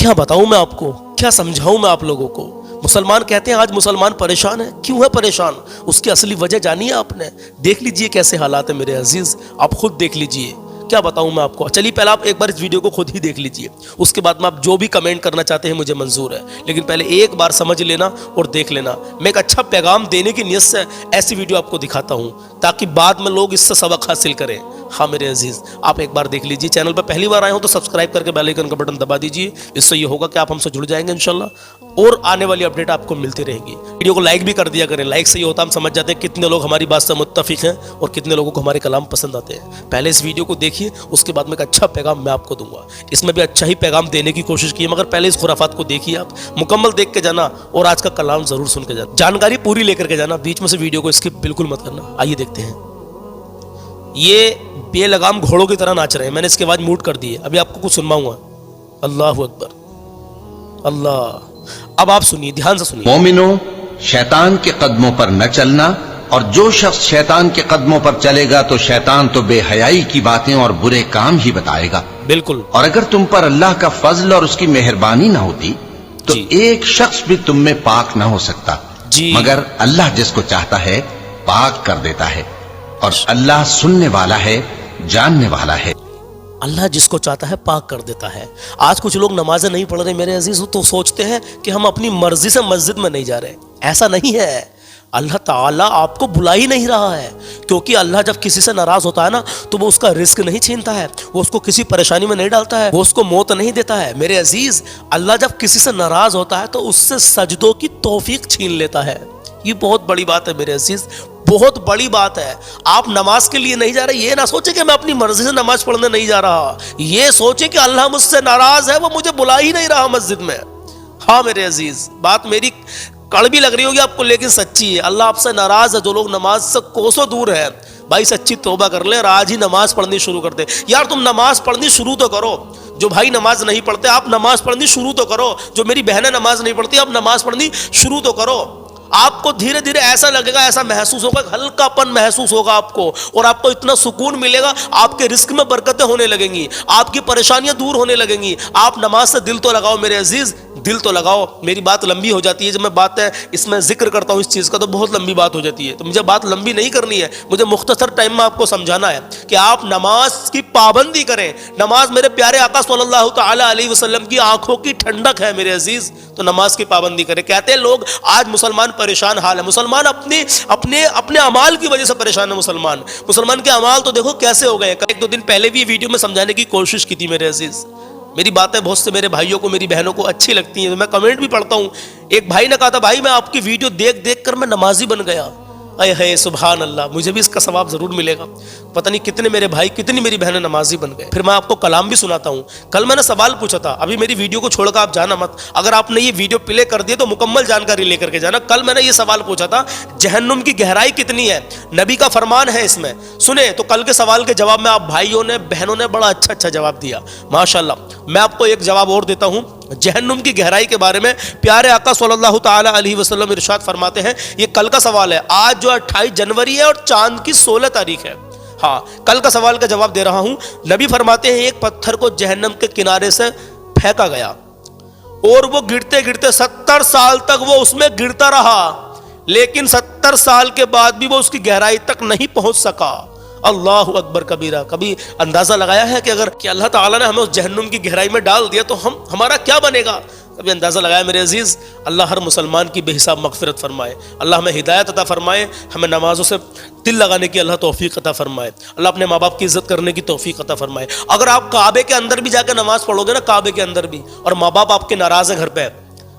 کیا بتاؤں میں آپ کو, کیا سمجھاؤں میں آپ لوگوں کو. مسلمان کہتے ہیں آج مسلمان پریشان ہے. کیوں ہے پریشان؟ اس کی اصلی وجہ جانی ہے آپ نے. دیکھ لیجئے کیسے حالات ہیں میرے عزیز, آپ خود دیکھ لیجئے. کیا بتاؤں میں آپ کو. چلیے پہلے آپ ایک بار اس ویڈیو کو خود ہی دیکھ لیجئے, اس کے بعد میں آپ جو بھی کمنٹ کرنا چاہتے ہیں مجھے منظور ہے, لیکن پہلے ایک بار سمجھ لینا اور دیکھ لینا. میں ایک اچھا پیغام دینے کی نیت سے ایسی ویڈیو آپ کو دکھاتا ہوں تاکہ بعد میں لوگ اس سے سبق حاصل کریں. ہاں میرے عزیز, آپ ایک بار دیکھ لیجئے. چینل پہ پہلی بار آئے ہوں تو سبسکرائب کر کے بیل آئیکن کا بٹن دبا دیجئے. اس سے یہ ہوگا کہ آپ ہم سے جڑ جائیں گے انشاءاللہ, اور آنے والی اپڈیٹ آپ کو ملتی رہیں گی. ویڈیو کو لائک بھی کر دیا کریں. لائک سے یہ ہوتا ہم سمجھ جاتے ہیں کتنے لوگ ہماری بات سے متفق ہیں اور کتنے لوگوں کو ہمارے کلام پسند آتے ہیں. پہلے اس ویڈیو کو دیکھیے, اس کے بعد میں ایک اچھا پیغام میں آپ کو دوں گا. اس میں بھی اچھا ہی پیغام دینے کی کوشش کی ہے, مگر پہلے اس خرافات کو دیکھیے. آپ مکمل دیکھ کے جانا اور آج کا کلام ضرور سن کے جانا, جانکاری پوری لے کر کے جانا. بیچ میں سے ویڈیو کو اسکپ بالکل مت کرنا. آئیے دیکھتے ہیں. یہ بے لگام گھوڑوں کی طرح ناچ رہے ہیں. میں نے اس کے بعد موٹ کر دی ہے, ابھی آپ کو کچھ سنواؤں گا. اللہ اکبر, اللہ. اب آپ سنیے, دھیان سے سنیے. مومنوں, شیطان کے قدموں پر نہ چلنا, اور جو شخص شیطان کے قدموں پر چلے گا تو شیطان تو بے حیائی کی باتیں اور برے کام ہی بتائے گا. بالکل. اور اگر تم پر اللہ کا فضل اور اس کی مہربانی نہ ہوتی تو ایک شخص بھی تم میں پاک نہ ہو سکتا, مگر اللہ جس کو چاہتا ہے پاک کر دیتا ہے, اور اللہ سننے والا ہے, جاننے والا ہے. اللہ جس کو چاہتا ہے پاک کر دیتا ہے. آج کچھ لوگ نمازیں نہیں پڑھ رہے میرے عزیز, تو سوچتے ہیں کہ ہم اپنی مرضی سے مسجد میں نہیں جا رہے. ایسا نہیں ہے. اللہ تعالیٰ آپ کو بلا ہی نہیں رہا ہے, کیونکہ اللہ جب کسی سے ناراض ہوتا ہے نا تو وہ اس کا رزق نہیں چھینتا ہے, وہ اس کو کسی پریشانی میں نہیں ڈالتا ہے, وہ اس کو موت نہیں دیتا ہے. میرے عزیز, اللہ جب کسی سے ناراض ہوتا ہے تو اس سے سجدوں کی توفیق چھین لیتا ہے. یہ بہت بڑی بات ہے میرے عزیز, بہت بڑی بات ہے. آپ نماز کے لیے نہیں جا رہے, یہ نہ سوچیں کہ میں اپنی مرضی سے نماز پڑھنے نہیں جا رہا, یہ سوچیں کہ اللہ مجھ سے ناراض ہے, وہ مجھے بلا ہی نہیں رہا مسجد میں. ہاں میرے عزیز, بات میری کڑوی لگ رہی ہوگی آپ کو, لیکن سچی ہے. اللہ آپ سے ناراض ہے. جو لوگ نماز سے کوسوں دور ہیں, بھائی سچی توبہ کر لیں اور آج ہی نماز پڑھنی شروع کر دیں. یار تم نماز پڑھنی شروع تو کرو. جو بھائی نماز نہیں پڑھتے آپ نماز پڑھنی شروع تو کرو. جو میری بہنیں نماز نہیں پڑھتی آپ نماز پڑھنی شروع تو کرو. آپ کو دھیرے دھیرے ایسا لگے گا, ایسا محسوس ہوگا, ہلکا پن محسوس ہوگا آپ کو, اور آپ کو اتنا سکون ملے گا, آپ کے رزق میں برکتیں ہونے لگیں گی, آپ کی پریشانیاں دور ہونے لگیں گی. آپ نماز سے دل تو لگاؤ میرے عزیز, دل تو لگاؤ. میری بات لمبی ہو جاتی ہے جب میں بات ہے اس میں ذکر کرتا ہوں اس چیز کا, تو بہت لمبی بات ہو جاتی ہے. تو مجھے بات لمبی نہیں کرنی ہے, مجھے مختصر ٹائم میں آپ کو سمجھانا ہے کہ آپ نماز کی پابندی کریں. نماز میرے پیارے آقا صلی اللہ تعالی علیہ وسلم کی آنکھوں کی ٹھنڈک ہے میرے عزیز, تو نماز کی پابندی کریں. کہتے ہیں لوگ آج مسلمان پریشان حال ہے, مسلمان اپنے اعمال کی وجہ سے پریشان ہے. مسلمان کے اعمال تو دیکھو کیسے ہو گئے. ایک دو دن پہلے بھی ویڈیو میں سمجھانے کی کوشش کی تھی میرے عزیز. میری باتیں بہت سے میرے بھائیوں کو, میری بہنوں کو اچھی لگتی ہیں, میں کمنٹ بھی پڑھتا ہوں. ایک بھائی نے کہا تھا بھائی میں آپ کی ویڈیو دیکھ دیکھ کر میں نمازی بن گیا. اے ہے سبحان اللہ, مجھے بھی اس کا ثواب ضرور ملے گا. پتہ نہیں کتنے میرے بھائی, کتنی میری بہنیں نمازی بن گئے. پھر میں آپ کو کلام بھی سناتا ہوں. کل میں نے سوال پوچھا تھا, ابھی میری ویڈیو کو چھوڑ کر آپ جانا مت. اگر آپ نے یہ ویڈیو پلے کر دی تو مکمل جانکاری لے کر کے جانا. کل میں نے یہ سوال پوچھا تھا جہنم کی گہرائی کتنی ہے, نبی کا فرمان ہے اس میں, سنیں. تو کل کے سوال کے جواب میں آپ بھائیوں نے بہنوں نے بڑا اچھا جواب دیا ماشاءاللہ. میں آپ کو ایک جواب اور دیتا ہوں جہنم کی گہرائی کے بارے میں. پیارے آقا صلی اللہ تعالی علیہ وسلم ارشاد فرماتے ہیں, یہ کل کا سوال ہے, آج جو 28 جنوری ہے اور چاند کی 16 تاریخ ہے. ہاں کل کا سوال کا جواب دے رہا ہوں. نبی فرماتے ہیں ایک پتھر کو جہنم کے کنارے سے پھینکا گیا اور وہ گرتے گرتے 70 سال تک وہ اس میں گرتا رہا, لیکن 70 سال کے بعد بھی وہ اس کی گہرائی تک نہیں پہنچ سکا. اللہ اکبر کبیرہ. کبھی اندازہ لگایا ہے کہ اگر کہ اللہ تعالیٰ نے ہمیں اس جہنم کی گہرائی میں ڈال دیا تو ہمارا کیا بنے گا؟ کبھی اندازہ لگایا میرے عزیز؟ اللہ ہر مسلمان کی بے حساب مغفرت فرمائے, اللہ ہمیں ہدایت عطا فرمائے, ہمیں نمازوں سے دل لگانے کی اللہ توفیق عطا فرمائے, اللہ اپنے ماں باپ کی عزت کرنے کی توفیق عطا فرمائے. اگر آپ کعبے کے اندر بھی جا کے نماز پڑھو گے نا, کعبے کے اندر بھی, اور ماں باپ آپ کے ناراض ہیں گھر پہ,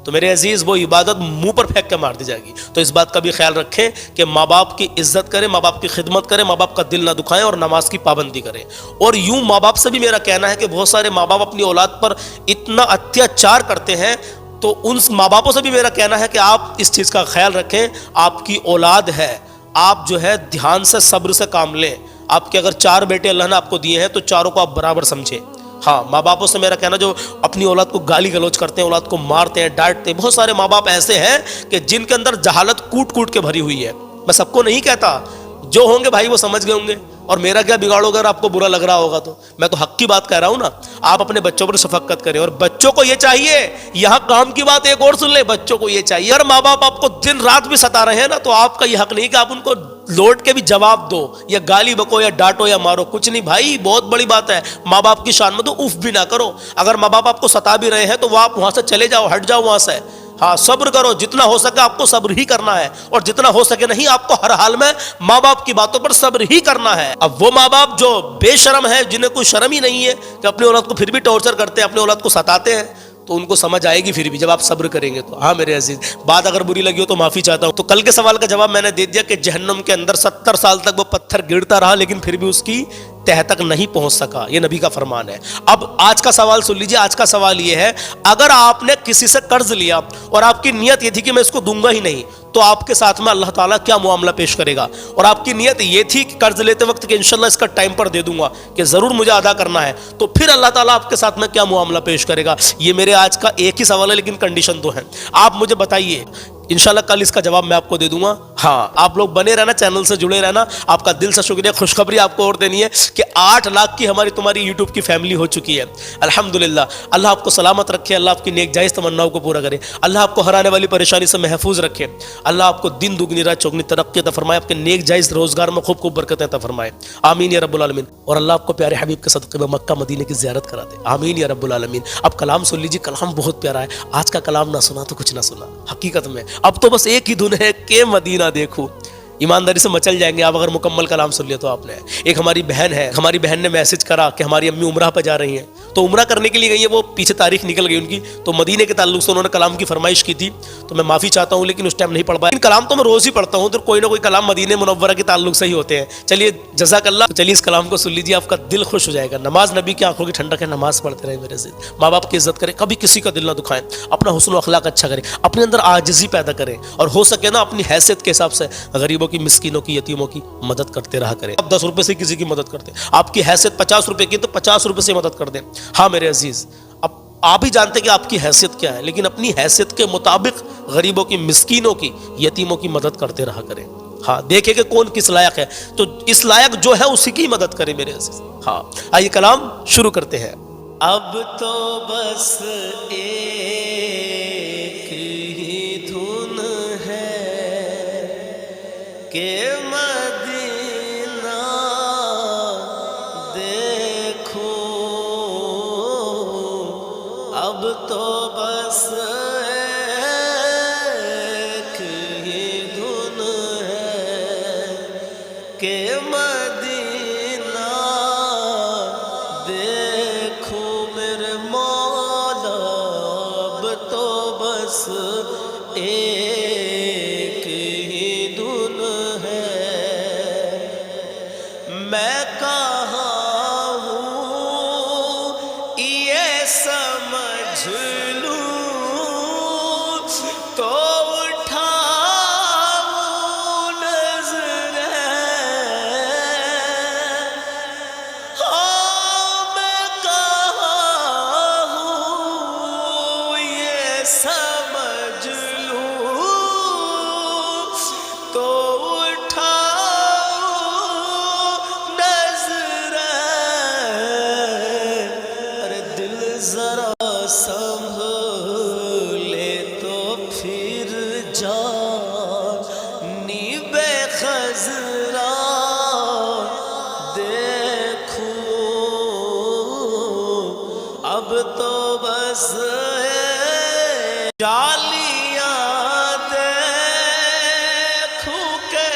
تو میرے عزیز وہ عبادت منہ پر پھینک کے مار دی جائے گی. تو اس بات کا بھی خیال رکھیں کہ ماں باپ کی عزت کریں, ماں باپ کی خدمت کریں, ماں باپ کا دل نہ دکھائیں اور نماز کی پابندی کریں. اور یوں ماں باپ سے بھی میرا کہنا ہے کہ بہت سارے ماں باپ اپنی اولاد پر اتنا اتیاچار کرتے ہیں, تو ان ماں باپوں سے بھی میرا کہنا ہے کہ آپ اس چیز کا خیال رکھیں. آپ کی اولاد ہے, آپ جو ہے دھیان سے صبر سے کام لیں. آپ کے اگر 4 بیٹے اللہ نے آپ کو دیے ہیں تو چاروں کو آپ برابر سمجھیں. ہاں ماں باپوں سے میرا کہنا, جو اپنی اولاد کو گالی گلوچ کرتے ہیں, اولاد کو مارتے ہیں, ڈانٹتے ہیں, بہت سارے ماں باپ ایسے ہیں کہ جن کے اندر جہالت کوٹ کوٹ کے بھری ہوئی ہے. میں سب کو نہیں کہتا, جو ہوں گے بھائی وہ سمجھ گئے ہوں گے, اور میرا کیا بگاڑو اگر آپ کو برا لگ رہا ہوگا تو؟ میں تو حق کی بات کہہ رہا ہوں نا. آپ اپنے بچوں پر شفقت کریں, اور بچوں کو یہ چاہیے, یہاں کام کی بات ایک اور سن لیں, بچوں کو یہ چاہیے, اور ماں باپ آپ کو دن رات بھی ستا رہے ہیں نا, تو آپ کا یہ حق نہیں کہ آپ ان کو لوٹ کے بھی جواب دو, یا گالی بکو, یا ڈانٹو, یا مارو. کچھ نہیں بھائی, بہت بڑی بات ہے. ماں باپ کی شان میں تو اف بھی نہ کرو. اگر ماں باپ آپ کو ستا بھی رہے ہیں تو وہ آپ وہاں سے چلے جاؤ, ہٹ جاؤ وہاں سے. ہاں صبر کرو, جتنا ہو سکے آپ کو صبر ہی کرنا ہے, اور جتنا ہو سکے نہیں, آپ کو ہر حال میں ماں باپ کی باتوں پر صبر ہی کرنا ہے. اب وہ ماں باپ جو بے شرم ہے, جنہیں کوئی شرم ہی نہیں ہے, کہ اپنی اولاد کو پھر بھی ٹارچر کرتے ہیں, اپنی اولاد کو ستاتے ہیں, تو ان کو سمجھ آئے گی پھر بھی جب آپ صبر کریں گے تو. ہاں میرے عزیز, بات اگر بری لگی ہو تو معافی چاہتا ہوں. تو کل کے سوال کا جواب میں نے دے دیا کہ جہنم کے اندر 70 سال تک وہ پتھر گرتا رہا, لیکن پھر بھی اس کی تہ تک نہیں پہنچ سکا. یہ نبی کا فرمان ہے. اب آج کا سوال سن لیجیے. آج کا سوال یہ ہے, اگر آپ نے کسی سے قرض لیا اور آپ کی نیت یہ تھی کہ میں اس کو دوں گا ہی نہیں, تو آپ کے ساتھ میں اللہ تعالیٰ کیا معاملہ پیش کرے گا؟ اور آپ کی نیت یہ تھی کہ قرض لیتے وقت کہ انشاءاللہ اس کا ٹائم پر دے دوں گا, کہ ضرور مجھے ادا کرنا ہے, تو پھر اللہ تعالیٰ آپ کے ساتھ میں کیا معاملہ پیش کرے گا؟ یہ میرے آج کا ایک ہی سوال ہے, لیکن کنڈیشن دو ہیں. آپ مجھے بتائیے, انشاءاللہ کل اس کا جواب میں آپ کو دے دوں گا. ہاں آپ لوگ بنے رہنا, چینل سے جڑے رہنا. آپ کا دل سے شکریہ. خوشخبری آپ کو اور دینی ہے کہ 8 لاکھ کی ہماری تمہاری یوٹیوب کی فیملی ہو چکی ہے, الحمدللہ. اللہ آپ کو سلامت رکھے, اللہ آپ کی نیک جائز تمناؤں کو پورا کرے, اللہ آپ کو ہر آنے والی پریشانی سے محفوظ رکھے, اللہ آپ کو دن دگنی رات چوگنی ترقی عطا فرمائے, آپ کے نیک جائز روزگار میں خوب خوب برکتیں عطا فرمائے, آمین یا رب العالمین. اور اللہ آپ کو پیارے حبیب کے صدقے میں مکہ مدینے کی زیارت کرا دے, آمین یا رب العالمین. اب کلام سن لیجیے, کلام بہت پیارا ہے. آج کا کلام نہ سنا تو کچھ نہ سنا حقیقت میں. اب تو بس ایک ہی دھن ہے کہ مدینہ دیکھو. ایمانداری سے مچل جائیں گے آپ اگر مکمل کلام سن لیا تو آپ نے. ایک ہماری بہن ہے, ہماری بہن نے میسج کرا کہ ہماری امی عمرہ پہ جا رہی ہیں, تو عمرہ کرنے کے لیے گئی ہیں, وہ پیچھے تاریخ نکل گئی ان کی, تو مدینے کے تعلق سے انہوں نے کلام کی فرمائش کی تھی, تو میں معافی چاہتا ہوں لیکن اس ٹائم نہیں پڑھ پایا. کلام تو میں روز ہی پڑھتا ہوں, تو کوئی نہ کوئی کلام مدینے منورہ کے تعلق سے ہی ہوتے ہیں. چلیے جزاک اللہ. چلیے اس کلام کو سن لیجیے, آپ کا دل خوش ہو جائے گا. نماز نبی کی آنکھوں کی ٹھنڈک ہے, نماز پڑھتے رہے میرے عزیز. ماں باپ کی عزت کریں, کبھی کسی کا دل نہ دکھائیں, اپنا حسن و اخلاق اچھا کریں, اپنے اندر عاجزی پیدا کریں, اور ہو سکے نا اپنی حیثیت کے حساب سے غریبوں کی, مسکینوں کی, یتیموں کی مدد کرتے رہا کریں. اب 10 روپے سے کسی کی مدد کرتے, آپ کی حیثیت 50 روپے کی تو 50 روپے سے مدد کر دیں. ہاں میرے عزیز, اب آپ ہی جانتے کہ آپ کی حیثیت کیا ہے, لیکن اپنی حیثیت کے مطابق غریبوں کی, مسکینوں کی, یتیموں کی مدد کرتے رہا کریں. ہاں دیکھیں کہ کون کس لائق ہے, تو اس لائق جو ہے اسی کی مدد کریں میرے عزیز. ہاں آئیے کلام شروع کرتے ہیں. اب تو بس ایک ہی دھن ہے کہ مدینہ دیکھو, اب تو بس ایک ہی دھن ہے کہ مدینہ دیکھو میرے مولا, اب تو بس ایک ہی دھن ہے. میں کہاں ہوں یہ سمجھ لوں تو اٹھاؤں نظریں, میں کہاں ہوں یہ سمجھ لوں تو ذرا سنبھلے تو پھر جانی بے خزرا دیکھوں, اب تو بس جالیاں دیکھوں کہ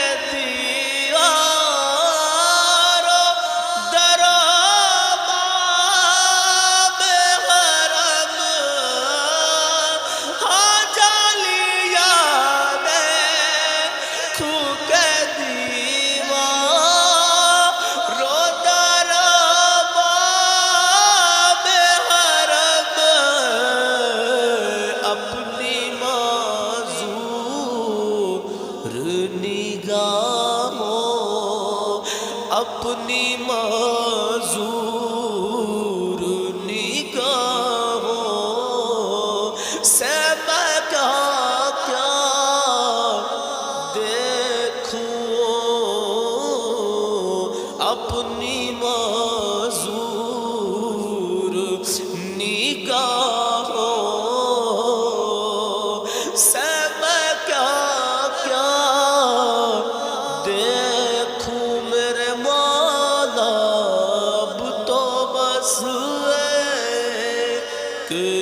اپنی معذور نگاہوں سے میں کیا دیکھوں, اپنی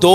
2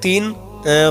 3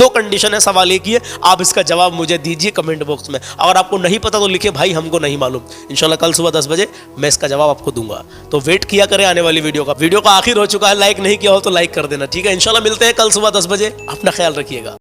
دو کنڈیشن ہے, سوال ایک ہی ہے, آپ اس کا جواب مجھے دیجیے کمنٹ باکس میں. اگر آپ کو نہیں پتا تو لکھے بھائی ہم کو نہیں معلوم, انشاءاللہ کل صبح 10 بجے میں اس کا جواب آپ کو دوں گا. تو ویٹ کیا کریں آنے والی ویڈیو کا. ویڈیو کا آخر ہو چکا ہے, لائک نہیں کیا ہو تو لائک کر دینا, ٹھیک ہے. انشاءاللہ ملتے ہیں کل صبح 10 بجے, اپنا خیال رکھیے گا.